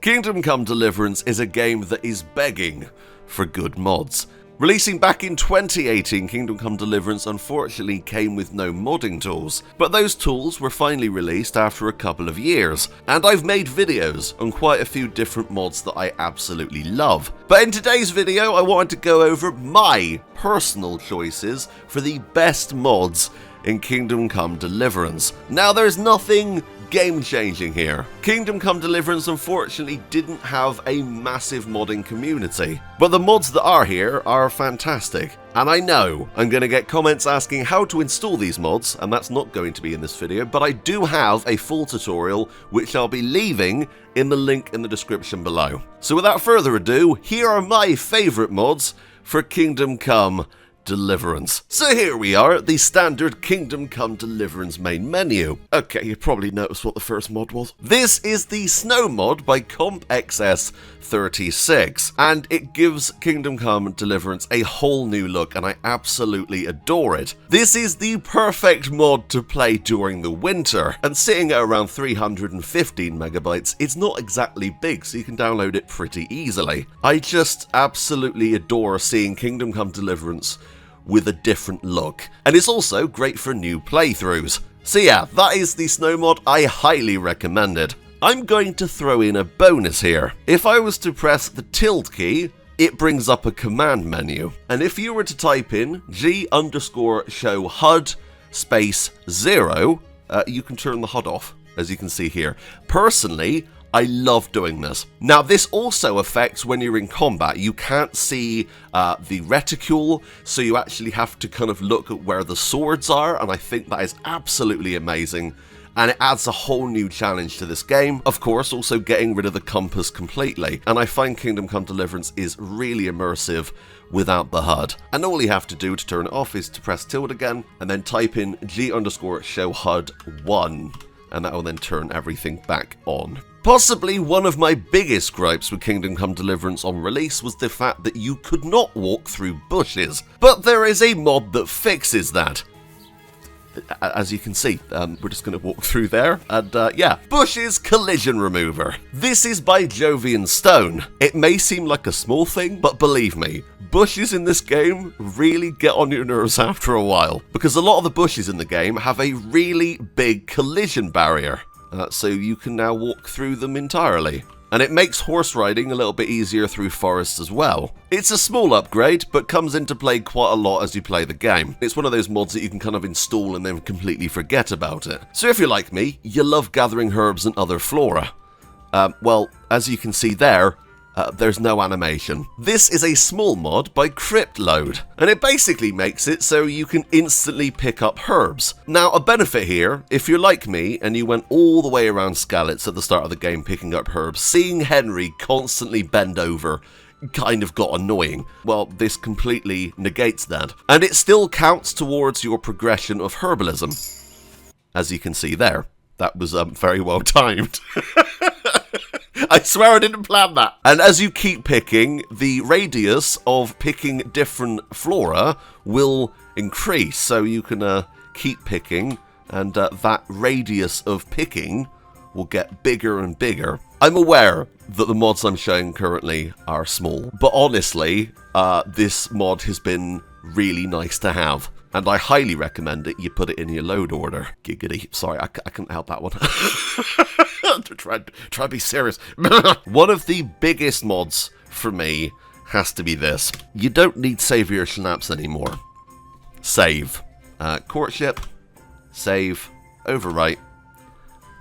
Kingdom Come Deliverance is a game that is begging for good mods. Releasing back in 2018, Kingdom Come Deliverance unfortunately came with no modding tools, but those tools were finally released after a couple of years, and I've made videos on quite a few different mods that I absolutely love. But in today's video, I wanted to go over my personal choices for the best mods in Kingdom Come Deliverance. Now, there's nothing game-changing here. Kingdom Come Deliverance unfortunately didn't have a massive modding community, but the mods that are here are fantastic. And I know I'm going to get comments asking how to install these mods, and that's not going to be in this video, but I do have a full tutorial which I'll be leaving in the link in the description below. So without further ado, here are my favourite mods for Kingdom Come Deliverance. So here we are at the standard Kingdom Come Deliverance main menu. Okay, you probably noticed what the first mod was. This is the Snow mod by CompXS36, and it gives Kingdom Come Deliverance a whole new look, and I absolutely adore it. This is the perfect mod to play during the winter, and sitting at around 315 megabytes, it's not exactly big, so you can download it pretty easily. I just absolutely adore seeing Kingdom Come Deliverance with a different look, and it's also great for new playthroughs. So yeah, that is the Snow mod. I highly recommend it. I'm going to throw in a bonus here. If I was to press the tilde key, it brings up a command menu, and if you were to type in g_show HUD space 0, you can turn the HUD off, as you can see here. Personally, I love doing this. Now, this also affects when you're in combat. You can't see the reticule, so you actually have to kind of look at where the swords are, and I think that is absolutely amazing, and it adds a whole new challenge to this game. Of course, also getting rid of the compass completely, and I find Kingdom Come Deliverance is really immersive without the HUD. And all you have to do to turn it off is to press tilde again, and then type in g_show HUD 1, and that will then turn everything back on. Possibly one of my biggest gripes with Kingdom Come Deliverance on release was the fact that you could not walk through bushes, but there is a mod that fixes that. As you can see, we're just going to walk through there, and yeah, Bushes Collision Remover. This is by Jovian Stone. It may seem like a small thing, but believe me, bushes in this game really get on your nerves after a while, because a lot of the bushes in the game have a really big collision barrier. So you can now walk through them entirely. And it makes horse riding a little bit easier through forests as well. It's a small upgrade, but comes into play quite a lot as you play the game. It's one of those mods that you can kind of install and then completely forget about it. So if you're like me, you love gathering herbs and other flora. Well, as you can see there, there's no animation. This is a small mod by CryptLoad, and it basically makes it so you can instantly pick up herbs. Now, a benefit here, if you're like me and you went all the way around Skalitz at the start of the game picking up herbs, seeing Henry constantly bend over kind of got annoying. Well, this completely negates that, and it still counts towards your progression of herbalism. As you can see there, that was very well timed. I swear I didn't plan that. And as you keep picking, the radius of picking different flora will increase. So you can keep picking, and that radius of picking will get bigger and bigger. I'm aware that the mods I'm showing currently are small, but honestly, this mod has been really nice to have. And I highly recommend it. You put it in your load order. Giggity. Sorry, I couldn't help that one. try to be serious. One of the biggest mods for me has to be this. You don't need save your schnapps anymore. Save. Courtship. Save. Overwrite.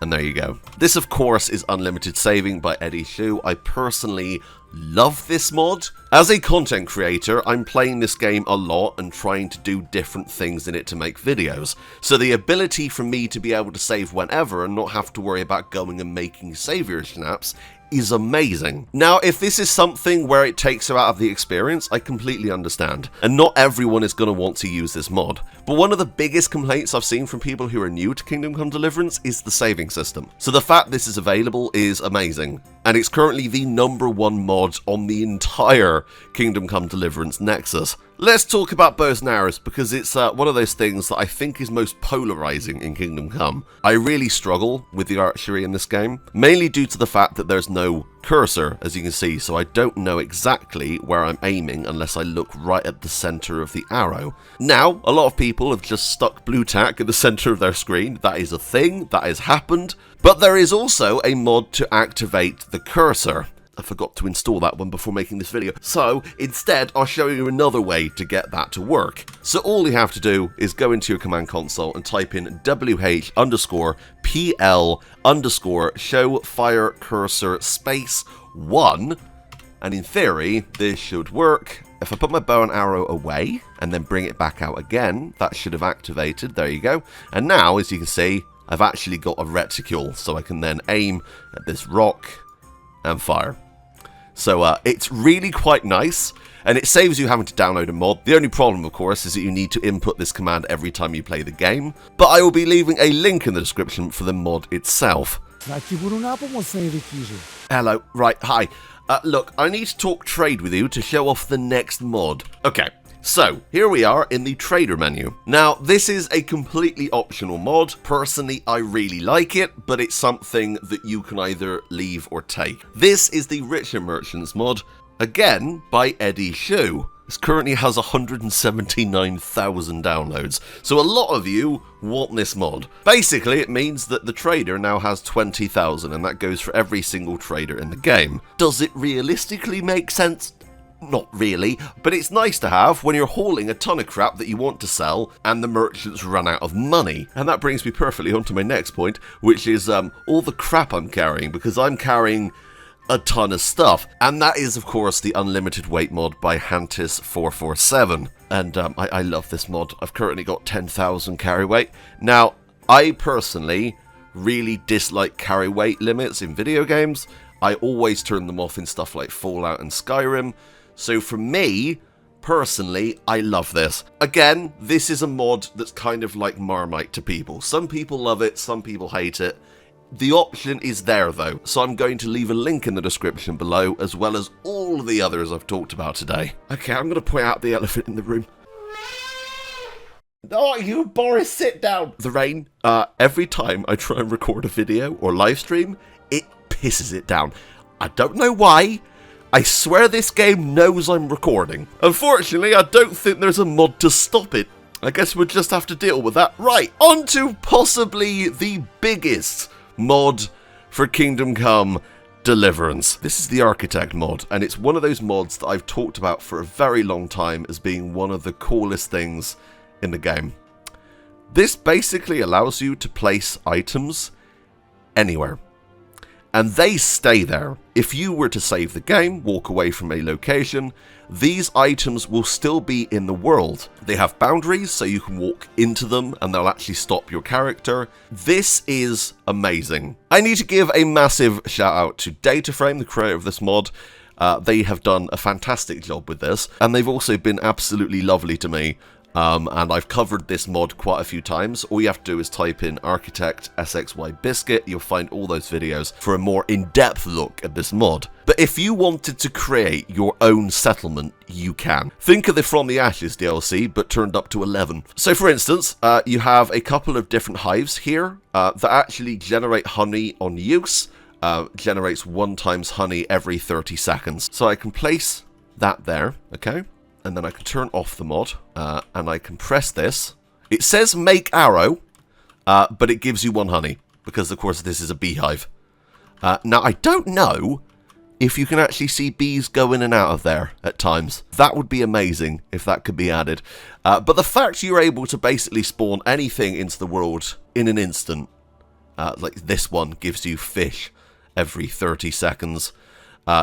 And there you go. This, of course, is Unlimited Saving by Eddie Shu. I personally love this mod. As a content creator, I'm playing this game a lot and trying to do different things in it to make videos. So the ability for me to be able to save whenever and not have to worry about going and making savior snaps is amazing. Now, if this is something where it takes you out of the experience, I completely understand. And not everyone is going to want to use this mod. But one of the biggest complaints I've seen from people who are new to Kingdom Come Deliverance is the saving system. So the fact this is available is amazing. And it's currently the #1 mod on the entire Kingdom Come Deliverance Nexus. Let's talk about bows and arrows, because it's one of those things that I think is most polarizing in Kingdom Come. I really struggle with the archery in this game, mainly due to the fact that there's no cursor, as you can see, so I don't know exactly where I'm aiming unless I look right at the center of the arrow. Now, a lot of people have just stuck blue tack in the center of their screen. That is a thing, that has happened, but there is also a mod to activate the cursor. I forgot to install that one before making this video, so instead I'll show you another way to get that to work. So all you have to do is go into your command console and type in wh_pl_show fire cursor space 1, and in theory this should work. If I put my bow and arrow away and then bring it back out again, that should have activated. There you go. And now, as you can see, I've actually got a reticule, so I can then aim at this rock and fire. So it's really quite nice, and it saves you having to download a mod. The only problem, of course, is that you need to input this command every time you play the game, but I will be leaving a link in the description for the mod itself. Hello, right, hi. Look, I need to talk trade with you to show off the next mod. Okay. So, here we are in the trader menu. Now, this is a completely optional mod. Personally, I really like it, but it's something that you can either leave or take. This is the Richer Merchants mod, again, by Eddie Shu. This currently has 179,000 downloads, so a lot of you want this mod. Basically, it means that the trader now has 20,000, and that goes for every single trader in the game. Does it realistically make sense? Not really, but it's nice to have when you're hauling a ton of crap that you want to sell and the merchants run out of money. And that brings me perfectly on to my next point, which is all the crap I'm carrying, because I'm carrying a ton of stuff. And that is, of course, the Unlimited Weight mod by Hantis447. And I love this mod. I've currently got 10,000 carry weight. Now, I personally really dislike carry weight limits in video games. I always turn them off in stuff like Fallout and Skyrim. So for me, personally, I love this. Again, this is a mod that's kind of like Marmite to people. Some people love it, some people hate it. The option is there though, so I'm going to leave a link in the description below, as well as all the others I've talked about today. Okay, I'm going to point out the elephant in the room. Oh, you Boris, sit down! The rain, every time I try and record a video or live stream, it pisses it down. I don't know why. I swear this game knows I'm recording. Unfortunately, I don't think there's a mod to stop it. I guess we'll just have to deal with that. Right, on to possibly the biggest mod for Kingdom Come Deliverance. This is the Architect mod, and it's one of those mods that I've talked about for a very long time as being one of the coolest things in the game. This basically allows you to place items anywhere, and they stay there. If you were to save the game, walk away from a location, these items will still be in the world. They have boundaries, so you can walk into them and they'll actually stop your character. This is amazing. I need to give a massive shout out to DataFrame, the creator of this mod. They have done a fantastic job with this, and they've also been absolutely lovely to me. And I've covered this mod quite a few times. All you have to do is type in Architect SxyBiscuit. You'll find all those videos for a more in-depth look at this mod. But if you wanted to create your own settlement, you can. Think of the From the Ashes DLC, but turned up to 11. So for instance, you have a couple of different hives here that actually generate honey on use. Generates 1 times honey every 30 seconds. So I can place that there, okay? And then I can turn off the mod, and I can press this. It says make arrow, but it gives you 1 honey, because of course this is a beehive. Now I don't know if you can actually see bees go in and out of there at times. That would be amazing if that could be added. But the fact you're able to basically spawn anything into the world in an instant, like this one gives you fish every 30 seconds.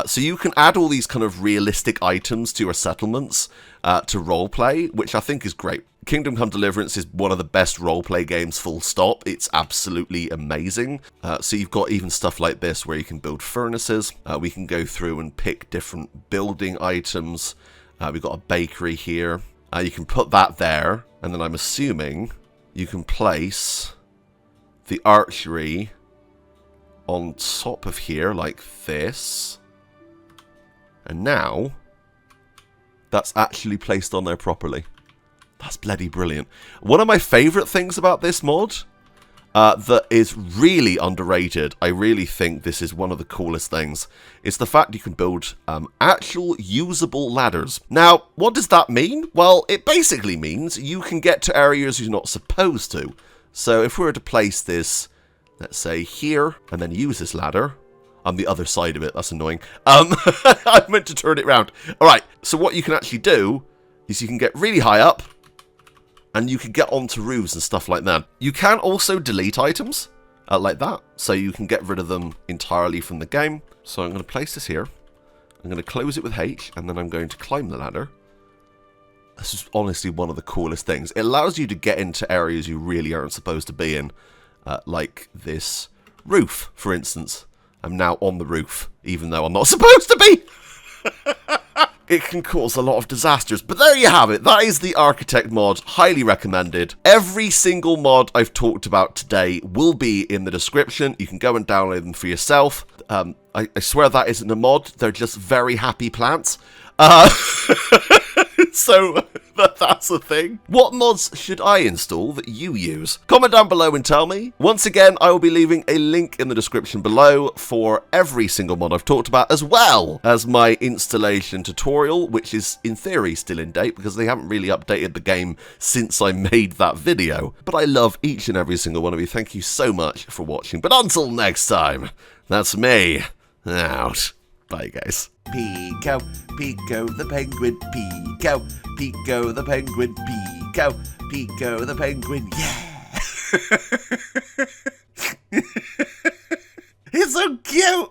So you can add all these kind of realistic items to your settlements to roleplay, which I think is great. Kingdom Come Deliverance is one of the best roleplay games, full stop. It's absolutely amazing. So you've got even stuff like this where you can build furnaces. We can go through and pick different building items. We've got a bakery here. You can put that there, and then I'm assuming you can place the archery on top of here like this. And now, that's actually placed on there properly. That's bloody brilliant. One of my favourite things about this mod that is really underrated, I really think this is one of the coolest things, is the fact you can build actual usable ladders. Now, what does that mean? Well, it basically means you can get to areas you're not supposed to. So if we were to place this, let's say here, and then use this ladder on the other side of it, that's annoying. I meant to turn it around. Alright, so what you can actually do is you can get really high up, and you can get onto roofs and stuff like that. You can also delete items like that, so you can get rid of them entirely from the game. So I'm going to place this here. I'm going to close it with H, and then I'm going to climb the ladder. This is honestly one of the coolest things. It allows you to get into areas you really aren't supposed to be in, like this roof, for instance. I'm now on the roof, even though I'm not supposed to be. It can cause a lot of disasters, but there you have it. That is the Architect mod, highly recommended. Every single mod I've talked about today will be in the description. You can go and download them for yourself. I swear that isn't a mod, they're just very happy plants. So that's the thing. What mods should I install that you use? Comment down below and tell me. Once again, I will be leaving a link in the description below for every single mod I've talked about, as well as my installation tutorial, which is in theory still in date because they haven't really updated the game since I made that video. But I love each and every single one of you. Thank you so much for watching. But until next time, that's me out. Bye, guys. Pico, Pico the penguin, Pico, Pico the penguin, Pico, Pico the penguin, yeah! It's so cute!